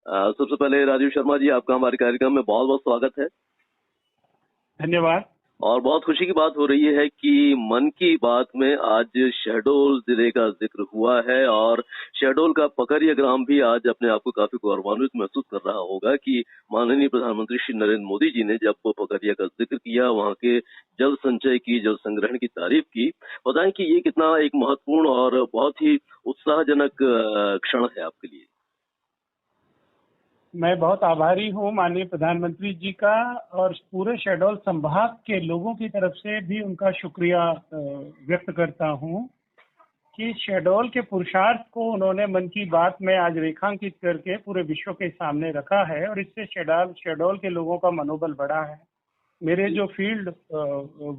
सबसे पहले राजीव शर्मा जी, आपका हमारे कार्यक्रम में बहुत बहुत स्वागत है। धन्यवाद। और बहुत खुशी की बात हो रही है कि मन की बात में आज शहडोल जिले का जिक्र हुआ है और शहडोल का पकरिया ग्राम भी आज अपने आप को काफी गौरवान्वित महसूस कर रहा होगा कि माननीय प्रधानमंत्री श्री नरेंद्र मोदी जी ने जब पकरिया का जिक्र किया, वहां के जल संचय की, जल संग्रहण की तारीफ की। बताएं कि ये कितना एक महत्वपूर्ण और बहुत ही उत्साहजनक क्षण है आपके लिए। मैं बहुत आभारी हूँ माननीय प्रधानमंत्री जी का और पूरे शहडोल संभाग के लोगों की तरफ से भी उनका शुक्रिया व्यक्त करता हूँ कि शहडोल के पुरुषार्थ को उन्होंने मन की बात में आज रेखांकित करके पूरे विश्व के सामने रखा है और इससे शहडोल के लोगों का मनोबल बढ़ा है। मेरे जो फील्ड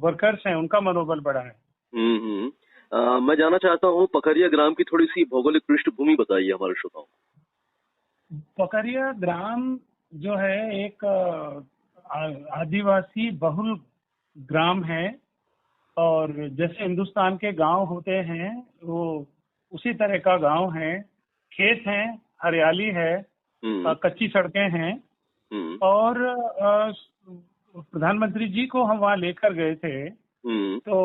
वर्कर्स हैं उनका मनोबल बढ़ा है। मैं जानना चाहता हूँ, पकरिया ग्राम की थोड़ी सी भौगोलिक पृष्ठभूमि बताइए हमारे श्रोताओं। पकरिया ग्राम जो है एक आदिवासी बहुल ग्राम है और जैसे हिंदुस्तान के गांव होते हैं वो उसी तरह का गांव है। खेत हैं, हरियाली है, कच्ची सड़कें हैं और प्रधानमंत्री जी को हम वहाँ लेकर गए थे तो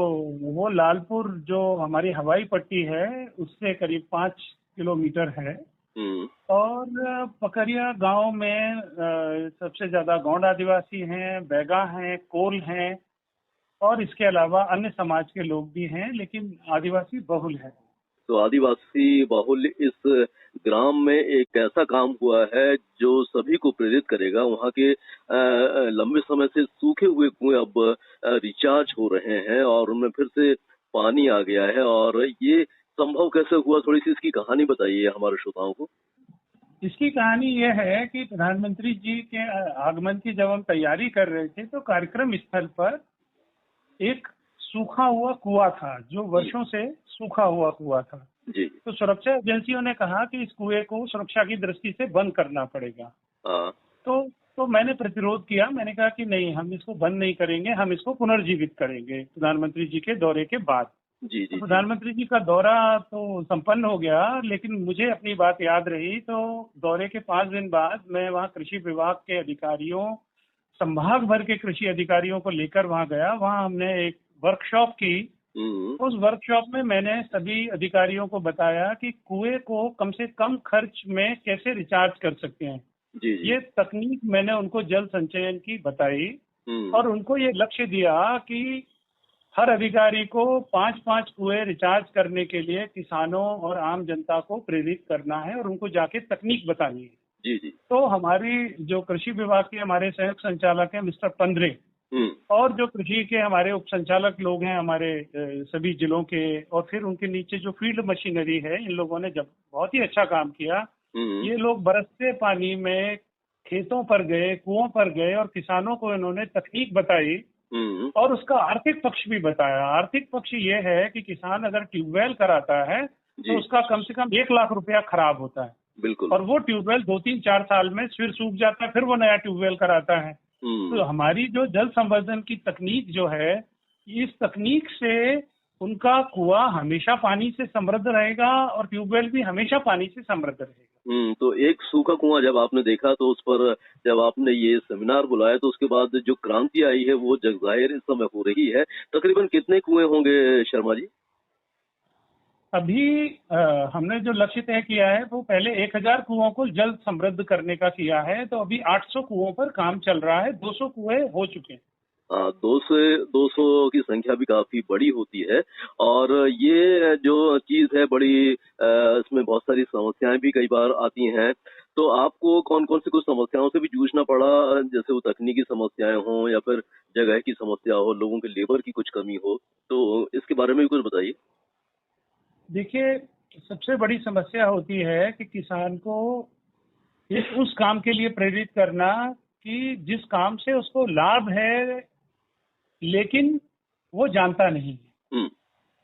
वो लालपुर जो हमारी हवाई पट्टी है उससे करीब 5 किलोमीटर है और पकरिया गांव में सबसे ज्यादा गौंड आदिवासी हैं, बैगा हैं, कोल हैं और इसके अलावा अन्य समाज के लोग भी हैं, लेकिन आदिवासी बहुल है। तो आदिवासी बहुल इस ग्राम में एक ऐसा काम हुआ है जो सभी को प्रेरित करेगा। वहाँ के लंबे समय से सूखे हुए कुएं अब रिचार्ज हो रहे हैं और उनमें फिर से पानी आ गया है। और ये संभव कैसे हुआ, थोड़ी सी इसकी कहानी बताइए हमारे श्रोताओं को। इसकी कहानी यह है कि प्रधानमंत्री जी के आगमन की जब हम तैयारी कर रहे थे तो कार्यक्रम स्थल पर एक सूखा हुआ कुआं था जो वर्षों से सूखा हुआ कुआं था जी। तो सुरक्षा एजेंसियों ने कहा कि इस कुएं को सुरक्षा की दृष्टि से बंद करना पड़ेगा। तो मैंने प्रतिरोध किया। मैंने कहा कि नहीं, हम इसको बंद नहीं करेंगे, हम इसको पुनर्जीवित करेंगे प्रधानमंत्री जी के दौरे के बाद। जी। तो प्रधानमंत्री जी का दौरा तो संपन्न हो गया, लेकिन मुझे अपनी बात याद रही। तो दौरे के 5 दिन बाद मैं वहाँ कृषि विभाग के अधिकारियों, संभाग भर के कृषि अधिकारियों को लेकर वहाँ गया। वहाँ हमने एक वर्कशॉप की। उस वर्कशॉप में मैंने सभी अधिकारियों को बताया कि कुएं को कम से कम खर्च में कैसे रिचार्ज कर सकते हैं। जी। ये तकनीक मैंने उनको जल संचयन की बताई और उनको ये लक्ष्य दिया कि हर अधिकारी को 5-5 कुएं रिचार्ज करने के लिए किसानों और आम जनता को प्रेरित करना है और उनको जाके तकनीक बतानी है। जी जी। तो हमारी जो कृषि विभाग के हमारे संयुक्त संचालक हैं मिस्टर पंद्रे और जो कृषि के हमारे उप संचालक लोग हैं हमारे सभी जिलों के, और फिर उनके नीचे जो फील्ड मशीनरी है, इन लोगों ने जब बहुत ही अच्छा काम किया। ये लोग बरसते पानी में खेतों पर गए, कुओं पर गए और किसानों को इन्होंने तकनीक बताई और उसका आर्थिक पक्ष भी बताया। आर्थिक पक्ष ये है कि किसान अगर ट्यूबवेल कराता है तो उसका कम से कम 1 लाख रुपया खराब होता है। बिल्कुल। और वो ट्यूबवेल 2-3-4 साल में फिर सूख जाता है, फिर वो नया ट्यूबवेल कराता है। तो हमारी जो जल संवर्धन की तकनीक जो है, इस तकनीक से उनका कुआं हमेशा पानी से समृद्ध रहेगा और ट्यूबवेल भी हमेशा पानी से समृद्ध रहेगा। तो एक सूखा कुआं जब आपने देखा तो उस पर जब आपने ये सेमिनार बुलाया तो उसके बाद जो क्रांति आई है वो जगजाहिर इस समय हो रही है। तकरीबन कितने कुएं होंगे शर्मा जी? अभी हमने जो लक्ष्य तय किया है वो पहले 1000 कुओं को जल समृद्ध करने का किया है। तो अभी 800 कुओं पर काम चल रहा है। 200 कुएं हो चुके हैं। 200 की संख्या भी काफी बड़ी होती है और ये जो चीज है बड़ी इसमें बहुत सारी समस्याएं भी कई बार आती हैं। तो आपको कौन कौन सी कुछ समस्याओं से भी जूझना पड़ा, जैसे वो तकनीकी समस्याएं हों या फिर जगह की समस्या हो, लोगों के लेबर की कुछ कमी हो, तो इसके बारे में भी कुछ बताइए। देखिए, सबसे बड़ी समस्या होती है कि किसान को उस काम के लिए प्रेरित करना कि जिस काम से उसको लाभ है लेकिन वो जानता नहीं है।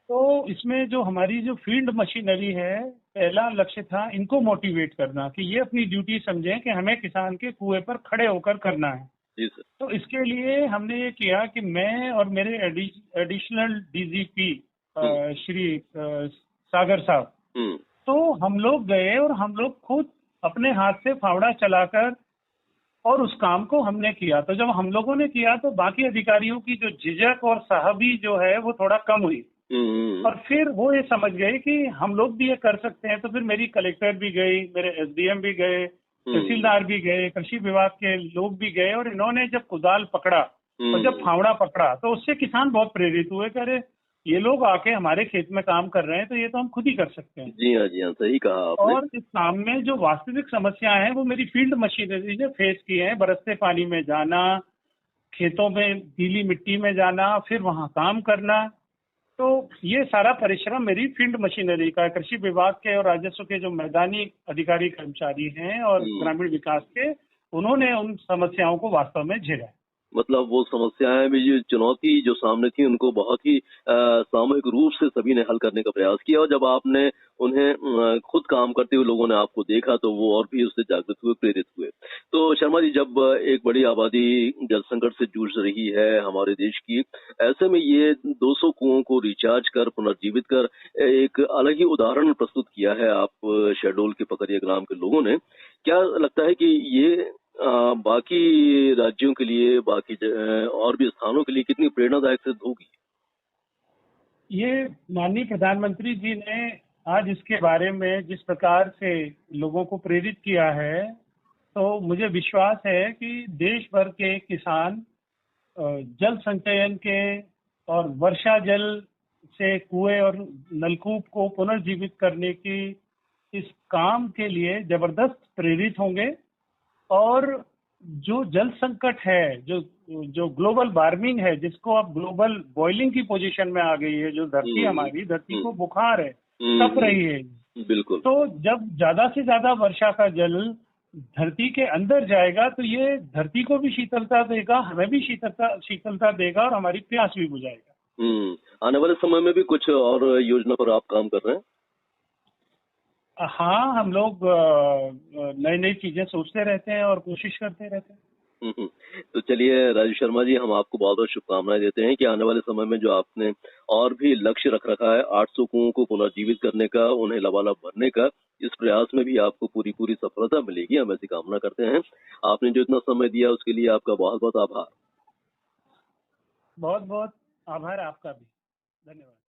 तो इसमें जो हमारी जो फील्ड मशीनरी है, पहला लक्ष्य था इनको मोटिवेट करना कि ये अपनी ड्यूटी समझें कि हमें किसान के कुएं पर खड़े होकर करना है। जी सर। तो इसके लिए हमने ये किया कि मैं और मेरे एडिशनल डीजीपी श्री सागर साहब, तो हम लोग गए और हम लोग खुद अपने हाथ से फावड़ा चलाकर और उस काम को हमने किया। तो जब हम लोगों ने किया तो बाकी अधिकारियों की जो झिझक और साहबी जो है वो थोड़ा कम हुई, और फिर वो ये समझ गए कि हम लोग भी ये कर सकते हैं। तो फिर मेरी कलेक्टर भी गई, मेरे एसडीएम भी गए, तहसीलदार भी गए, कृषि विभाग के लोग भी गए, और इन्होंने जब कुदाल पकड़ा और जब फावड़ा पकड़ा तो उससे किसान बहुत प्रेरित हुए, कह रहे ये लोग आके हमारे खेत में काम कर रहे हैं तो ये तो हम खुद ही कर सकते हैं। जी हाँ, सही कहा आपने। और इस काम में जो वास्तविक समस्याएं हैं वो मेरी फील्ड मशीनरी ने फेस की है। बरसते पानी में जाना, खेतों में गीली मिट्टी में जाना, फिर वहां काम करना। तो ये सारा परिश्रम मेरी फील्ड मशीनरी का, कृषि विभाग के और राजस्व के जो मैदानी अधिकारी कर्मचारी हैं और ग्रामीण विकास के, उन्होंने उन समस्याओं को वास्तव में झेला। मतलब वो समस्याएं भी, जो चुनौती जो सामने थी, उनको बहुत ही सामूहिक रूप से सभी ने हल करने का प्रयास किया। और जब आपने उन्हें खुद काम करते हुए लोगों ने आपको देखा तो वो और भी उससे जागृत हुए, प्रेरित हुए। तो शर्मा जी, जब एक बड़ी आबादी जल संकट से जूझ रही है हमारे देश की, ऐसे में ये 200 कुओं को रिचार्ज कर, पुनर्जीवित कर एक अलग ही उदाहरण प्रस्तुत किया है आप शहडोल के पकरिया ग्राम के लोगों ने। क्या लगता है कि ये बाकी राज्यों के लिए, बाकी और भी स्थानों के लिए कितनी प्रेरणादायक सिद्ध होगी? ये माननीय प्रधानमंत्री जी ने आज इसके बारे में जिस प्रकार से लोगों को प्रेरित किया है, तो मुझे विश्वास है कि देश भर के किसान जल संचयन के और वर्षा जल से कुएं और नलकूप को पुनर्जीवित करने की इस काम के लिए जबरदस्त प्रेरित होंगे। और जो जल संकट है, जो ग्लोबल वार्मिंग है, जिसको अब ग्लोबल बॉइलिंग की पोजीशन में आ गई है, जो धरती हमारी धरती को बुखार है, तप रही है बिल्कुल। तो जब ज्यादा से ज्यादा वर्षा का जल धरती के अंदर जाएगा तो ये धरती को भी शीतलता देगा, हमें भी शीतलता देगा और हमारी प्यास भी बुझाएगा। आने वाले समय में भी कुछ और योजना पर आप काम कर रहे हैं? हाँ, हम लोग नई नई चीजें सोचते रहते हैं और कोशिश करते रहते हैं। तो चलिए राजू शर्मा जी, हम आपको बहुत बहुत शुभकामनाएं देते हैं कि आने वाले समय में जो आपने और भी लक्ष्य रख रखा है 800 कुओं को पुनर्जीवित करने का, उन्हें लबालब भरने का, इस प्रयास में भी आपको पूरी सफलता मिलेगी, हम ऐसी कामना करते हैं। आपने जो इतना समय दिया उसके लिए आपका बहुत बहुत आभार। बहुत बहुत आभार आपका भी। धन्यवाद।